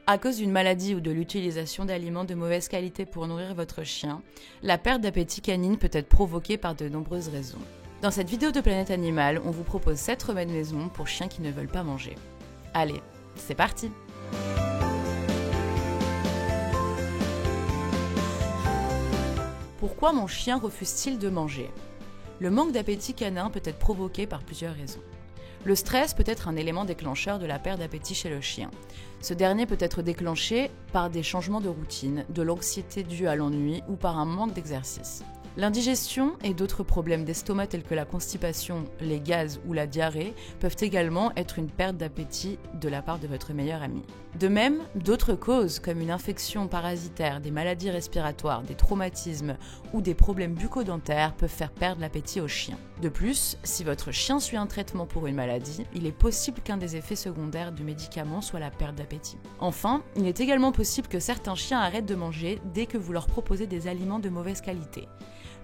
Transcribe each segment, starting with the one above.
À cause d'une maladie ou de l'utilisation d'aliments de mauvaise qualité pour nourrir votre chien, la perte d'appétit canine peut être provoquée par de nombreuses raisons. Dans cette vidéo de Planète Animal, on vous propose 7 remèdes maison pour chiens qui ne veulent pas manger. Allez, c'est parti! Pourquoi mon chien refuse-t-il de manger? Le manque d'appétit canin peut être provoqué par plusieurs raisons. Le stress peut être un élément déclencheur de la perte d'appétit chez le chien. Ce dernier peut être déclenché par des changements de routine, de l'anxiété due à l'ennui ou par un manque d'exercice. L'indigestion et d'autres problèmes d'estomac tels que la constipation, les gaz ou la diarrhée peuvent également être une perte d'appétit de la part de votre meilleur ami. De même, d'autres causes comme une infection parasitaire, des maladies respiratoires, des traumatismes ou des problèmes bucco-dentaires peuvent faire perdre l'appétit au chien. De plus, si votre chien suit un traitement pour une maladie, il est possible qu'un des effets secondaires du médicament soit la perte d'appétit. Enfin, il est également possible que certains chiens arrêtent de manger dès que vous leur proposez des aliments de mauvaise qualité.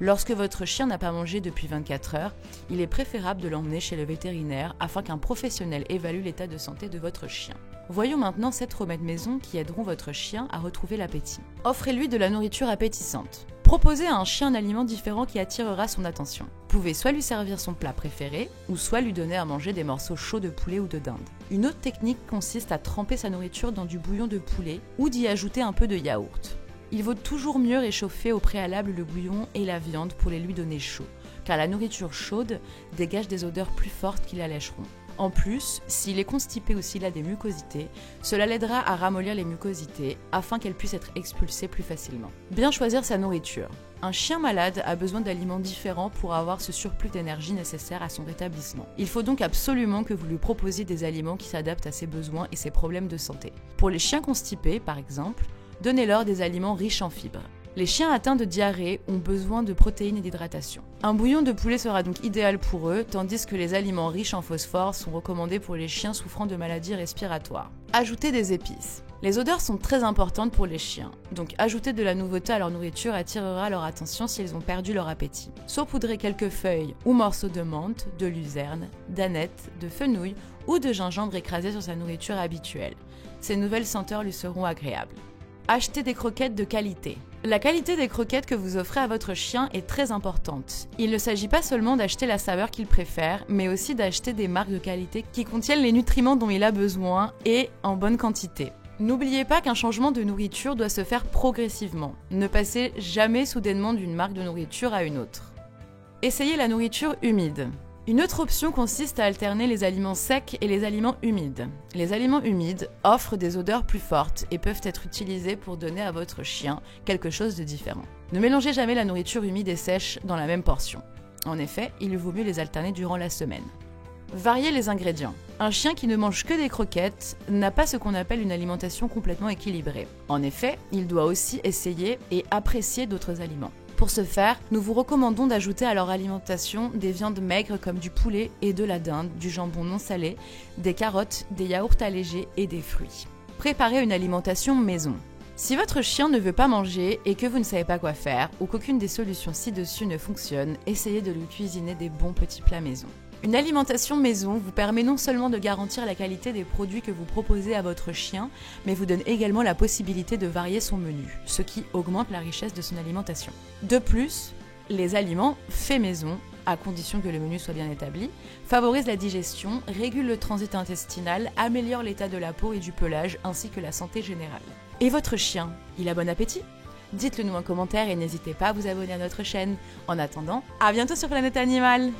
Lorsque votre chien n'a pas mangé depuis 24 heures, il est préférable de l'emmener chez le vétérinaire afin qu'un professionnel évalue l'état de santé de votre chien. Voyons maintenant 7 remèdes maison qui aideront votre chien à retrouver l'appétit. Offrez-lui de la nourriture appétissante. Proposez à un chien un aliment différent qui attirera son attention. Vous pouvez soit lui servir son plat préféré, ou soit lui donner à manger des morceaux chauds de poulet ou de dinde. Une autre technique consiste à tremper sa nourriture dans du bouillon de poulet ou d'y ajouter un peu de yaourt. Il vaut toujours mieux réchauffer au préalable le bouillon et la viande pour les lui donner chauds, car la nourriture chaude dégage des odeurs plus fortes qui l'allègeront. En plus, s'il est constipé ou s'il a des mucosités, cela l'aidera à ramollir les mucosités afin qu'elles puissent être expulsées plus facilement. Bien choisir sa nourriture. Un chien malade a besoin d'aliments différents pour avoir ce surplus d'énergie nécessaire à son rétablissement. Il faut donc absolument que vous lui proposiez des aliments qui s'adaptent à ses besoins et ses problèmes de santé. Pour les chiens constipés, par exemple, donnez-leur des aliments riches en fibres. Les chiens atteints de diarrhée ont besoin de protéines et d'hydratation. Un bouillon de poulet sera donc idéal pour eux, tandis que les aliments riches en phosphore sont recommandés pour les chiens souffrant de maladies respiratoires. Ajoutez des épices. Les odeurs sont très importantes pour les chiens, donc ajouter de la nouveauté à leur nourriture attirera leur attention s'ils ont perdu leur appétit. Saupoudrez quelques feuilles ou morceaux de menthe, de luzerne, d'aneth, de fenouil ou de gingembre écrasé sur sa nourriture habituelle. Ces nouvelles senteurs lui seront agréables. Achetez des croquettes de qualité. La qualité des croquettes que vous offrez à votre chien est très importante. Il ne s'agit pas seulement d'acheter la saveur qu'il préfère, mais aussi d'acheter des marques de qualité qui contiennent les nutriments dont il a besoin et en bonne quantité. N'oubliez pas qu'un changement de nourriture doit se faire progressivement. Ne passez jamais soudainement d'une marque de nourriture à une autre. Essayez la nourriture humide. Une autre option consiste à alterner les aliments secs et les aliments humides. Les aliments humides offrent des odeurs plus fortes et peuvent être utilisés pour donner à votre chien quelque chose de différent. Ne mélangez jamais la nourriture humide et sèche dans la même portion. En effet, il vaut mieux les alterner durant la semaine. Variez les ingrédients. Un chien qui ne mange que des croquettes n'a pas ce qu'on appelle une alimentation complètement équilibrée. En effet, il doit aussi essayer et apprécier d'autres aliments. Pour ce faire, nous vous recommandons d'ajouter à leur alimentation des viandes maigres comme du poulet et de la dinde, du jambon non salé, des carottes, des yaourts allégés et des fruits. Préparez une alimentation maison. Si votre chien ne veut pas manger et que vous ne savez pas quoi faire, ou qu'aucune des solutions ci-dessus ne fonctionne, essayez de lui cuisiner des bons petits plats maison. Une alimentation maison vous permet non seulement de garantir la qualité des produits que vous proposez à votre chien, mais vous donne également la possibilité de varier son menu, ce qui augmente la richesse de son alimentation. De plus, les aliments faits maison, à condition que le menu soit bien établi, favorisent la digestion, régulent le transit intestinal, améliorent l'état de la peau et du pelage, ainsi que la santé générale. Et votre chien, il a bon appétit ? Dites-le nous en commentaire et n'hésitez pas à vous abonner à notre chaîne. En attendant, à bientôt sur Planète Animal!